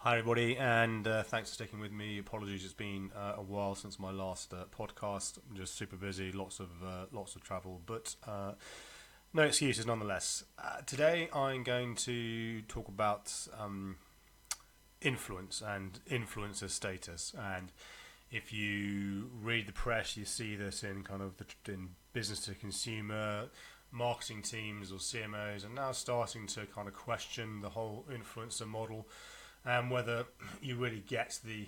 Hi everybody, and thanks for sticking with me. Apologies, it's been a while since my last podcast. I'm just super busy, lots of travel, but no excuses nonetheless. Today I'm going to talk about influence and influencer status. And if you read the press, you see this in kind of in business to consumer. Marketing teams or CMOs are now starting to kind of question the whole influencer model and whether you really get the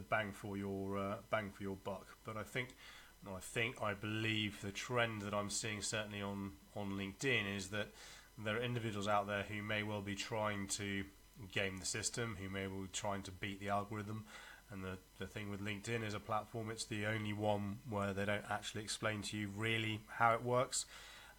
bang for your buck. But I believe the trend that I'm seeing certainly on LinkedIn is that there are individuals out there who may well be trying to game the system, who may well be trying to beat the algorithm. And the thing with LinkedIn is a platform, it's the only one where they don't actually explain to you really how it works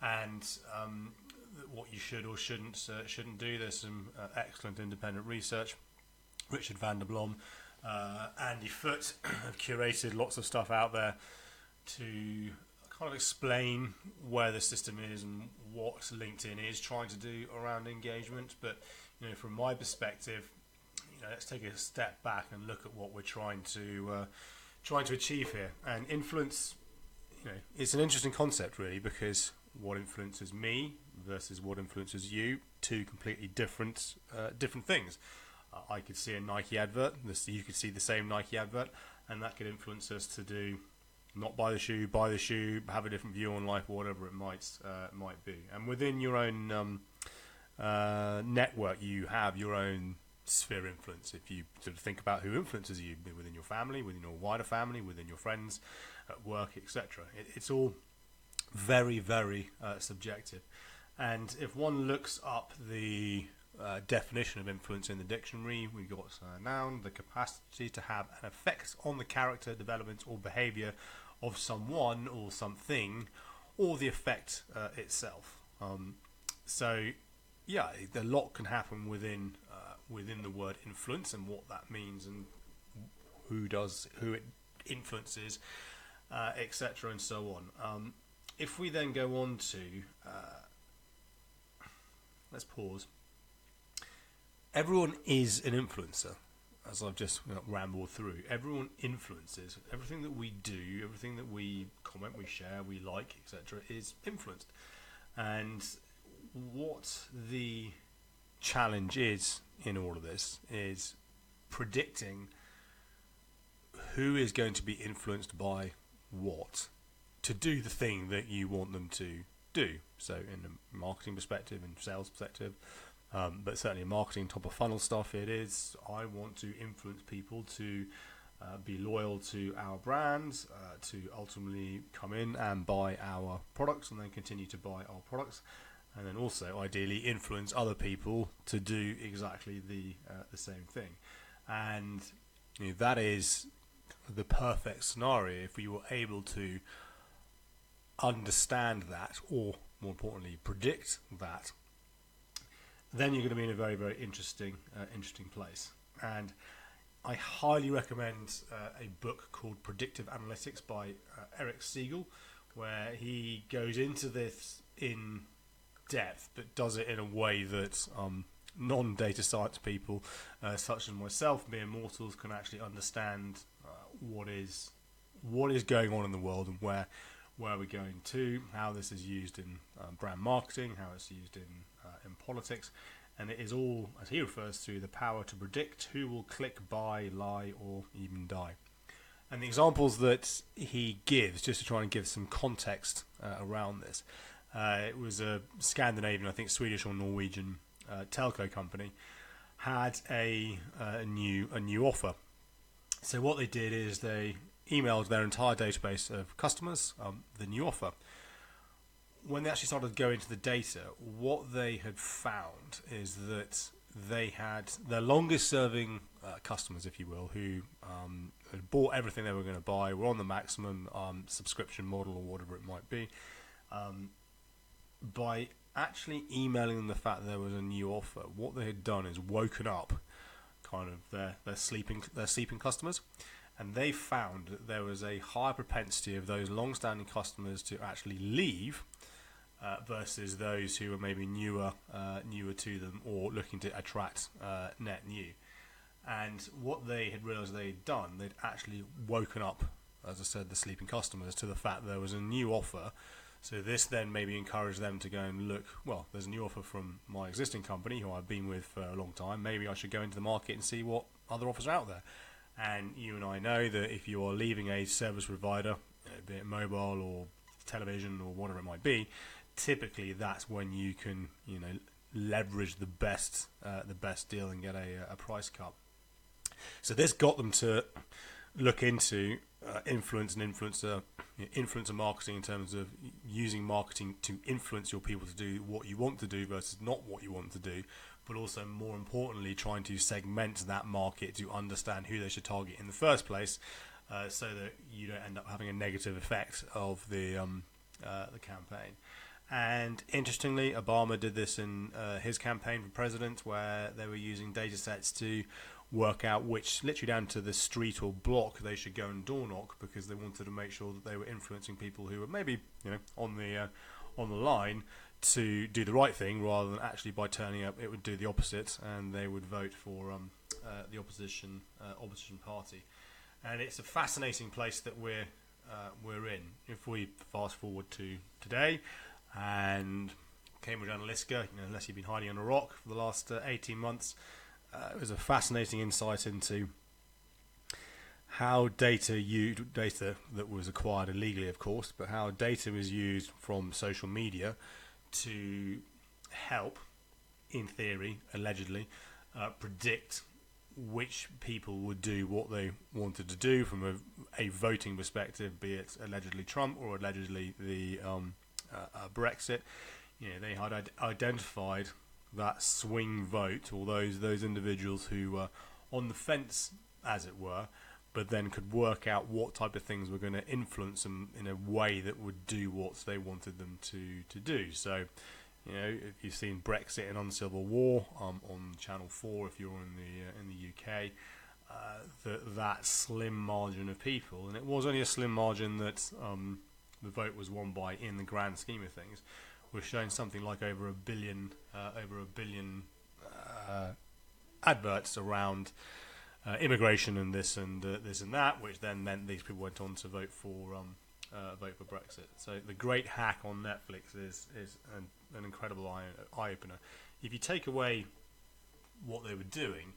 and what you should or shouldn't do. There's some excellent independent research. Richard van der Blom, Andy Foote have curated lots of stuff out there to kind of explain where the system is and what LinkedIn is trying to do around engagement. But from my perspective, let's take a step back and look at what we're trying to achieve here. And influence, it's an interesting concept really, because what influences me versus what influences you, two completely different things. I could see a Nike advert, you could see the same Nike advert, and that could influence us to do not buy the shoe, have a different view on life, or whatever it might be. And within your own network, you have your own sphere of influence. If you sort of think about who influences you within your family, within your wider family, within your friends, at work, etc., it's all very, very subjective. And if one looks up the definition of influence in the dictionary, we've got a noun, the capacity to have an effect on the character, development, or behaviour of someone or something, or the effect itself. So, a lot can happen within the word influence and what that means and who it influences, etc., and so on. If we then go on to, let's pause. Everyone is an influencer, as I've just rambled through. Everyone influences. Everything that we do, everything that we comment, we share, we like, etc., is influenced. And what the challenge is in all of this is predicting who is going to be influenced by what to do the thing that you want them to do. So in a marketing perspective, in sales perspective, but certainly in marketing, top of funnel stuff, it is, I want to influence people to be loyal to our brand, to ultimately come in and buy our products and then continue to buy our products, and then also ideally influence other people to do exactly the same thing. And that is the perfect scenario if we were able to understand that, or more importantly predict that. Then you're going to be in a very, very interesting place. And I highly recommend a book called Predictive Analytics by Eric Siegel, where he goes into this in depth, but does it in a way that non-data science people, such as myself, mere mortals, can actually understand what is going on in the world and where we're going to, how this is used in brand marketing, how it's used in politics, and it is all, as he refers to, the power to predict who will click, buy, lie, or even die. And the examples that he gives, just to try and give some context around this, it was a Scandinavian, I think Swedish or Norwegian telco company had a new offer. So what they did is they emailed their entire database of customers the new offer. When they actually started to go into the data, what they had found is that they had their longest serving customers, if you will, who had bought everything they were going to buy, were on the maximum subscription model or whatever it might be, by actually emailing them the fact that there was a new offer, what they had done is woken up kind of their sleeping customers. And they found that there was a higher propensity of those long-standing customers to actually leave versus those who were maybe newer to them or looking to attract net new. And what they had realised they'd done, they'd actually woken up, as I said, the sleeping customers to the fact there was a new offer. So this then maybe encouraged them to go and look, well, there's a new offer from my existing company who I've been with for a long time. Maybe I should go into the market and see what other offers are out there. And you and I know that if you are leaving a service provider, be it mobile or television or whatever it might be, typically that's when you can, leverage the best deal and get a price cut. So this got them to look into influence and influencer marketing in terms of using marketing to influence your people to do what you want to do versus not what you want to do, but also more importantly trying to segment that market to understand who they should target in the first place, so that you don't end up having a negative effect of the campaign. And interestingly, Obama did this in his campaign for president, where they were using data sets to work out which, literally down to the street or block, they should go and door knock, because they wanted to make sure that they were influencing people who were maybe on the line to do the right thing, rather than actually by turning up it would do the opposite and they would vote for the opposition party. And it's a fascinating place that we're in. If we fast forward to today, and Cambridge Analytica, unless you've been hiding under a rock for the last 18 months, it was a fascinating insight into how data that was acquired illegally, of course, but how data was used from social media to help, in theory, allegedly, predict which people would do what they wanted to do from a voting perspective, be it allegedly Trump or allegedly the Brexit. They had identified that swing vote, or those individuals who were on the fence, as it were, but then could work out what type of things were going to influence them in a way that would do what they wanted them to do. So, if you've seen Brexit and Uncivil War on Channel 4, if you're in the UK, that slim margin of people, and it was only a slim margin that the vote was won by in the grand scheme of things, was showing something like over a billion adverts around immigration and this and that, which then meant these people went on to vote for Brexit. So the great hack on Netflix is an incredible eye opener. If you take away what they were doing,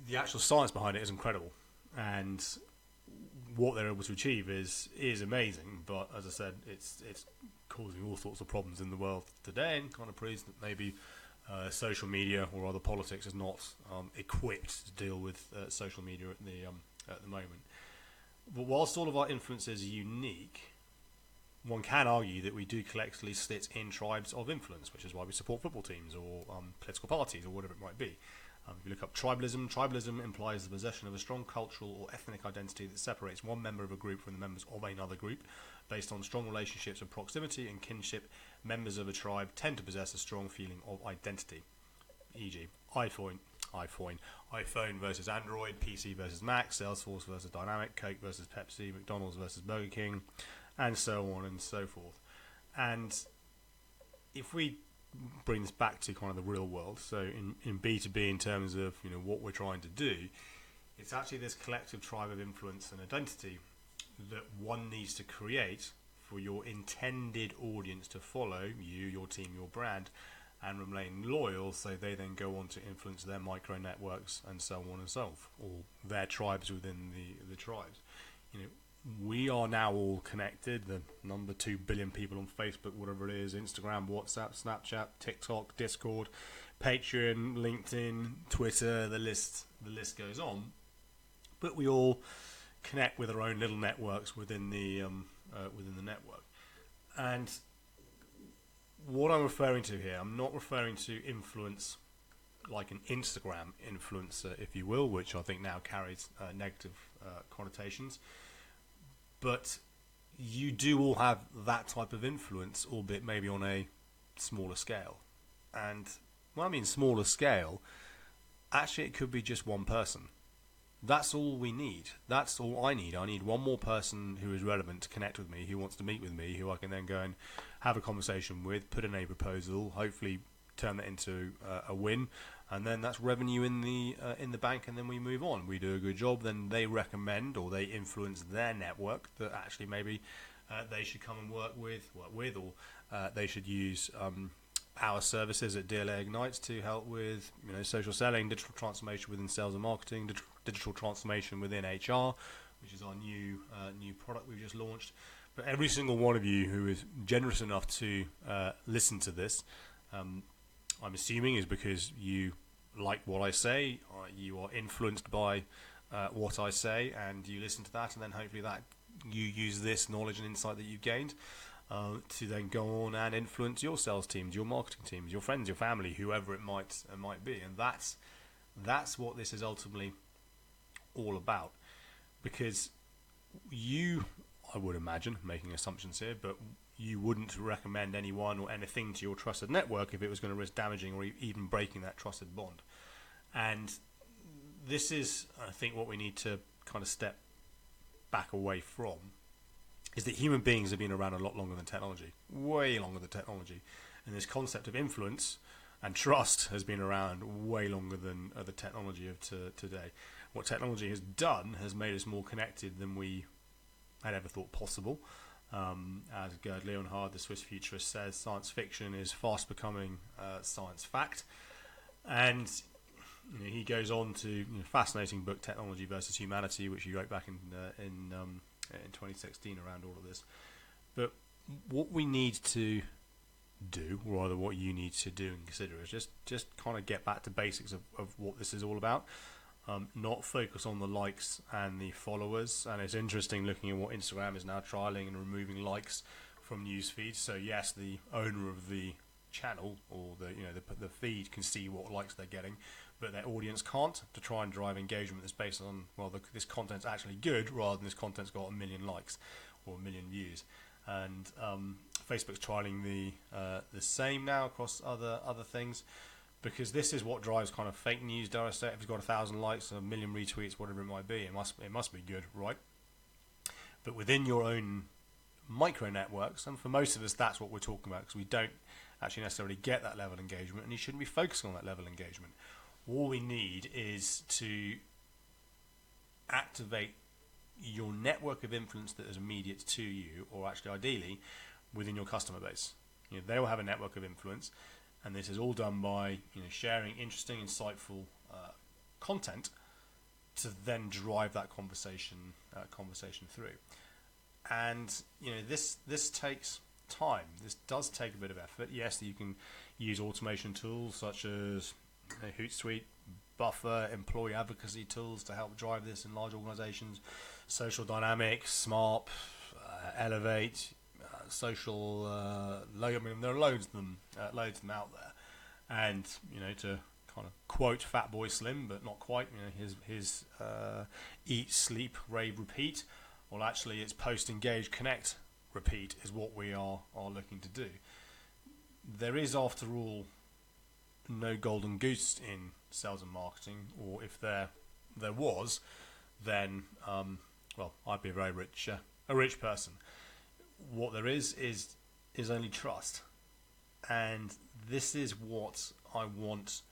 the actual science behind it is incredible, and what they're able to achieve is amazing. But as I said, it's causing all sorts of problems in the world today, and kind of proves that maybe social media or other politics is not equipped to deal with social media at the moment. But whilst all of our influence is unique, one can argue that we do collectively sit in tribes of influence, which is why we support football teams or political parties or whatever it might be. If you look up tribalism implies the possession of a strong cultural or ethnic identity that separates one member of a group from the members of another group. Based on strong relationships of proximity and kinship, members of a tribe tend to possess a strong feeling of identity. E.g., iPhone versus Android, PC versus Mac, Salesforce versus Dynamic, Coke versus Pepsi, McDonald's versus Burger King, and so on and so forth. And if we bring this back to kind of the real world, so in B2B, in terms of what we're trying to do, it's actually this collective tribe of influence and identity that one needs to create for your intended audience to follow you, your team, your brand, and remain loyal, so they then go on to influence their micro networks and so on and so forth, or their tribes within the tribes. We are now all connected. The number 2 billion people on Facebook, whatever it is, Instagram, WhatsApp, Snapchat, TikTok, Discord, Patreon, LinkedIn, Twitter, the list goes on. But we all connect with our own little networks within the network. And what I'm referring to here, I'm not referring to influence like an Instagram influencer, if you will, which I think now carries negative connotations. But you do all have that type of influence, albeit maybe on a smaller scale. And when I mean smaller scale, actually it could be just one person. That's all we need. That's all I need. I need one more person who is relevant to connect with me, who wants to meet with me, who I can then go and have a conversation with, put in a proposal, hopefully turn that into a win, and then that's revenue in the bank, and then we move on. We do a good job, then they recommend or they influence their network that actually maybe they should come and work with, or they should use our services at DLA Ignites to help with social selling, digital transformation within sales and marketing, digital transformation within HR, which is our new product we've just launched. But every single one of you who is generous enough to listen to this, I'm assuming is because you like what I say, you are influenced by what I say, and you listen to that, and then hopefully that you use this knowledge and insight that you've gained to then go on and influence your sales teams, your marketing teams, your friends, your family, whoever it might be. And that's what this is ultimately all about. Because you, I would imagine, making assumptions here, but you wouldn't recommend anyone or anything to your trusted network if it was going to risk damaging or even breaking that trusted bond. And this is, I think, what we need to kind of step back away from, is that human beings have been around a lot longer than technology, way longer than technology. And this concept of influence and trust has been around way longer than the technology of today. What technology has done has made us more connected than we had ever thought possible. As Gerd Leonhard, the Swiss futurist, says, science fiction is fast becoming science fact. And he goes on to fascinating book, Technology versus Humanity, which he wrote back in 2016 around all of this. But what we need to do, or rather what you need to do and consider, is just kind of get back to basics of what this is all about. Not focus on the likes and the followers. And it's interesting looking at what Instagram is now trialing and removing likes from news feeds. So yes, the owner of the channel or the feed can see what likes they're getting, but their audience can't, to try and drive engagement that's based on, this content's actually good, rather than this content's got 1 million likes or 1 million views. And Facebook's trialing the same now across other things, because this is what drives kind of fake news, dare I say. If it's got 1,000 likes, 1 million retweets, whatever it might be, it must be good, right? But within your own micro networks, and for most of us that's what we're talking about, because we don't actually necessarily get that level of engagement, and you shouldn't be focusing on that level of engagement. All we need is to activate your network of influence that is immediate to you, or actually ideally within your customer base. They will have a network of influence, and this is all done by sharing interesting, insightful content to then drive that conversation through. And this takes time. This does take a bit of effort. Yes, you can use automation tools such as Hootsuite, Buffer, employee advocacy tools to help drive this in large organizations, Social Dynamics, Smart, Elevate, Social Logo. I mean, there are loads of them out there. And to kind of quote Fatboy Slim, but not quite, his eat, sleep, rave, repeat. Well, actually, it's post, engage, connect, repeat is what we are looking to do. There is, after all, no golden goose in sales and marketing, or if there was, then I'd be a very rich person. What there is only trust, and this is what I want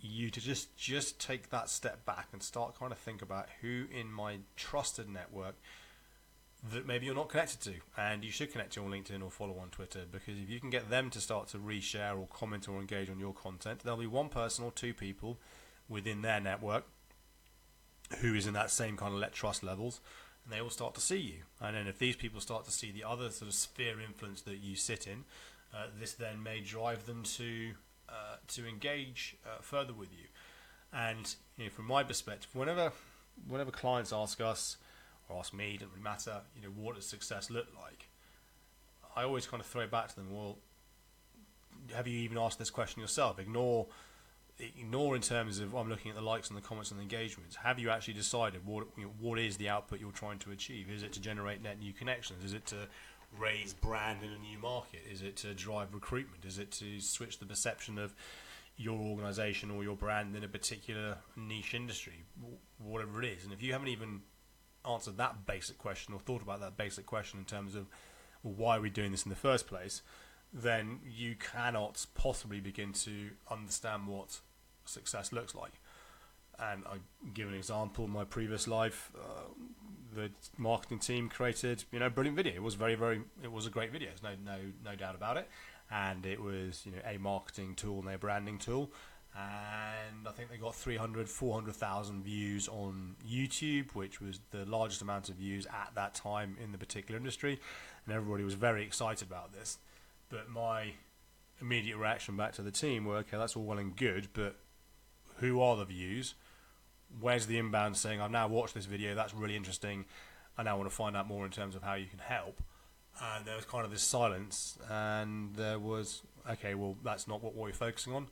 you to just take that step back and start kind of think about who in my trusted network that maybe you're not connected to, and you should connect to on LinkedIn or follow on Twitter, because if you can get them to start to reshare or comment or engage on your content, there'll be one person or two people within their network who is in that same kind of trust levels, and they will start to see you. And then if these people start to see the other sort of sphere of influence that you sit in, this then may drive them to engage further with you. And from my perspective, whenever clients ask us or ask me, doesn't really matter, what does success look like, I always kind of throw it back to them, well, have you even asked this question yourself? Ignore in terms of, I'm looking at the likes and the comments and the engagements. Have you actually decided what is the output you're trying to achieve? Is it to generate net new connections? Is it to raise brand in a new market? Is it to drive recruitment? Is it to switch the perception of your organization or your brand in a particular niche industry? Whatever it is. And if you haven't even answered that basic question or thought about that basic question in terms of, well, why are we doing this in the first place, then you cannot possibly begin to understand what success looks like. And I give an example. In my previous life, the marketing team created, a brilliant video. It was it was a great video. There's no doubt about it. And it was, a marketing tool and a branding tool. And I think they got 400,000 views on YouTube, which was the largest amount of views at that time in the particular industry. And everybody was very excited about this. But my immediate reaction back to the team were, okay, that's all well and good, but who are the views? Where's the inbound saying, I've now watched this video, that's really interesting, I now want to find out more in terms of how you can help? And there was kind of this silence, and there was, okay, well, that's not what we're focusing on.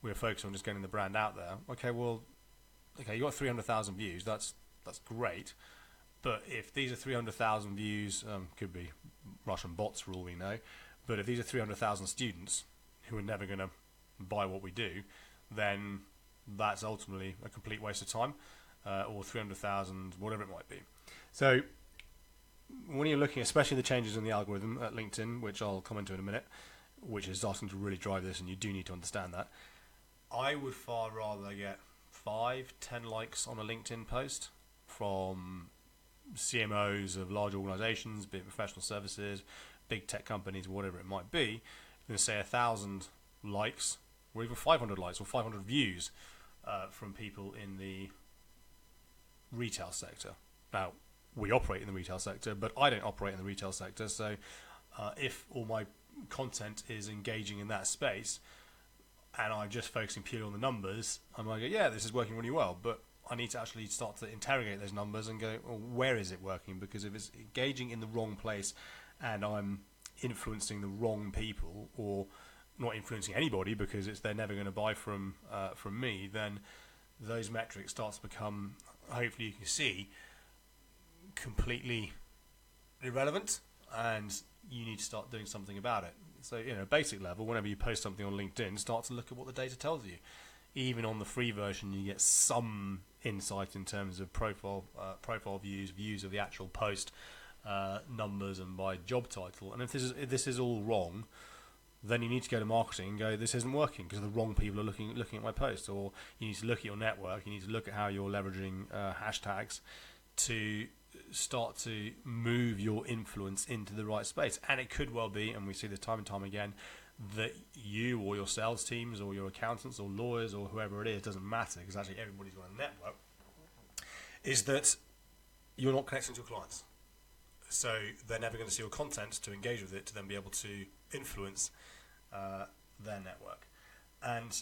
We're focusing on just getting the brand out there. Okay, you got 300,000 views, that's great, but if these are 300,000 views, could be Russian bots for all we know, but if these are 300,000 students who are never going to buy what we do, then that's ultimately a complete waste of time, or 300,000, whatever it might be. So when you're looking, especially the changes in the algorithm at LinkedIn, which I'll come into in a minute, which is starting to really drive this, and you do need to understand that, I would far rather get 5-10 likes on a LinkedIn post from CMOs of large organizations, be it professional services, big tech companies, whatever it might be, than say 1,000 likes or even 500 likes or 500 views from people in the retail sector. Now, we operate in the retail sector, but I don't operate in the retail sector, so if all my content is engaging in that space and I'm just focusing purely on the numbers, I might go, yeah, this is working really well, but I need to actually start to interrogate those numbers and go, well, where is it working? Because if it's engaging in the wrong place and I'm influencing the wrong people, or not influencing anybody because they're never going to buy from me, then those metrics start to become, hopefully you can see, completely irrelevant, and you need to start doing something about it. So, basic level, whenever you post something on LinkedIn, start to look at what the data tells you. Even on the free version, you get some insight in terms of profile views of the actual post, numbers, and by job title. And if this is all wrong, then you need to go to marketing and go, this isn't working because the wrong people are looking at my post. Or you need to look at your network. You need to look at how you're leveraging hashtags to start to move your influence into the right space. And it could well be, and we see this time and time again, that you or your sales teams or your accountants or lawyers or whoever it is, doesn't matter, because actually everybody's got a network, is that you're not connecting to your clients. So they're never going to see your content to engage with it, to then be able to influence their network. And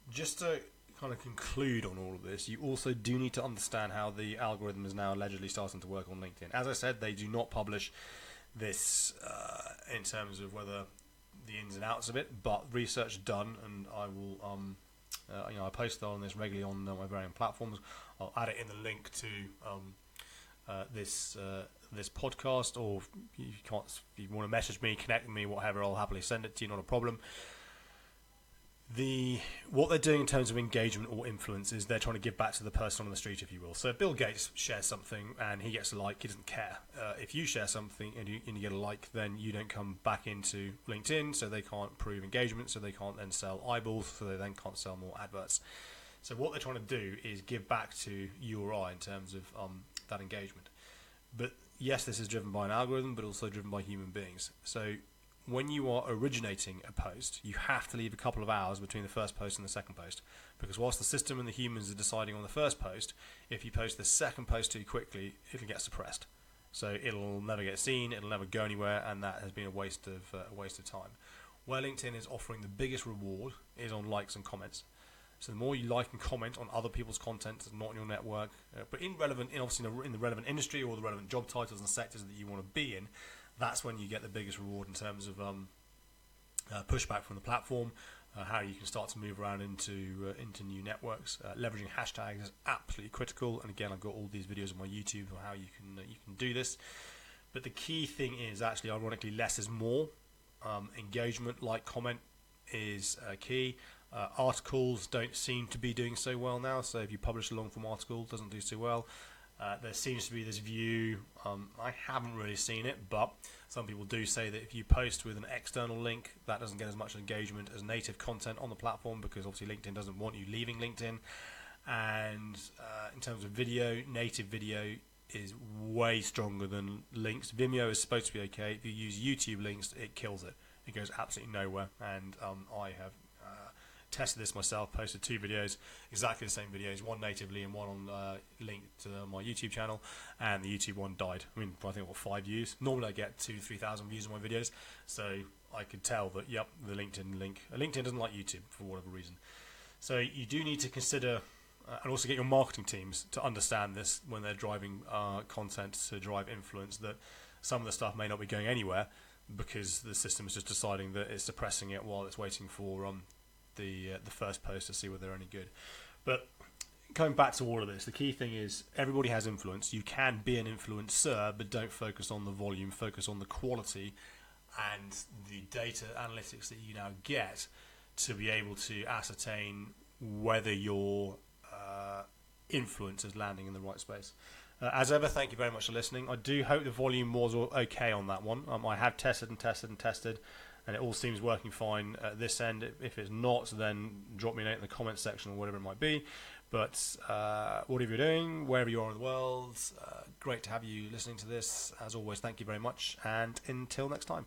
just to kind of conclude on all of this, you also do need to understand how the algorithm is now allegedly starting to work on LinkedIn. As I said, they do not publish this in terms of whether the ins and outs of it, but research done, and I will I post on this regularly on my varying platforms. I'll add it in the link to this podcast, or if you want to message me, connect with me, whatever, I'll happily send it to you, not a problem. What they're doing in terms of engagement or influence is they're trying to give back to the person on the street, if you will. So if Bill Gates shares something and he gets a like, he doesn't care. If you share something and you get a like, then you don't come back into LinkedIn, so they can't prove engagement, so they can't then sell eyeballs, so they then can't sell more adverts. So what they're trying to do is give back to you or I in terms of that engagement. But yes, this is driven by an algorithm, but also driven by human beings. So when you are originating a post, you have to leave a couple of hours between the first post and the second post, because whilst the system and the humans are deciding on the first post, if you post the second post too quickly, it'll get suppressed. So it'll never get seen, it'll never go anywhere, and that has been a waste of time. Where LinkedIn is offering the biggest reward is on likes and comments. So the more you like and comment on other people's content that's not in your network, but in the relevant industry or the relevant job titles and sectors that you want to be in, that's when you get the biggest reward in terms of pushback from the platform, how you can start to move around into new networks. Leveraging hashtags is absolutely critical, and again, I've got all these videos on my YouTube on how you can do this. But the key thing is actually, ironically, less is more. Engagement, like, comment is key. Articles don't seem to be doing so well now, so if you publish a long form article, it doesn't do so well. There seems to be this view, I haven't really seen it, but some people do say that if you post with an external link, that doesn't get as much engagement as native content on the platform, because obviously LinkedIn doesn't want you leaving LinkedIn. And in terms of video, native video is way stronger than links. Vimeo is supposed to be okay. If you use YouTube links, it kills it. It goes absolutely nowhere. And I have tested this myself, posted 2 videos, exactly the same videos, one natively and one on linked to my YouTube channel, and the YouTube one died. I mean, I think 5 views. Normally I get 2,000 to 3,000 views on my videos, so I could tell that, yep, the LinkedIn link. LinkedIn doesn't like YouTube for whatever reason. So you do need to consider, and also get your marketing teams to understand this when they're driving content to drive influence, that some of the stuff may not be going anywhere because the system is just deciding that it's suppressing it while it's waiting for the first post to see whether they're any good. But going back to all of this, the key thing is everybody has influence. You can be an influencer, but don't focus on the volume, focus on the quality and the data analytics that you now get to be able to ascertain whether your influence is landing in the right space. As ever, thank you very much for listening. I do hope the volume was okay on that one. I have tested, and it all seems working fine at this end. If it's not, then drop me a note in the comments section or whatever it might be. But whatever you're doing, wherever you are in the world, great to have you listening to this. As always, thank you very much, and until next time.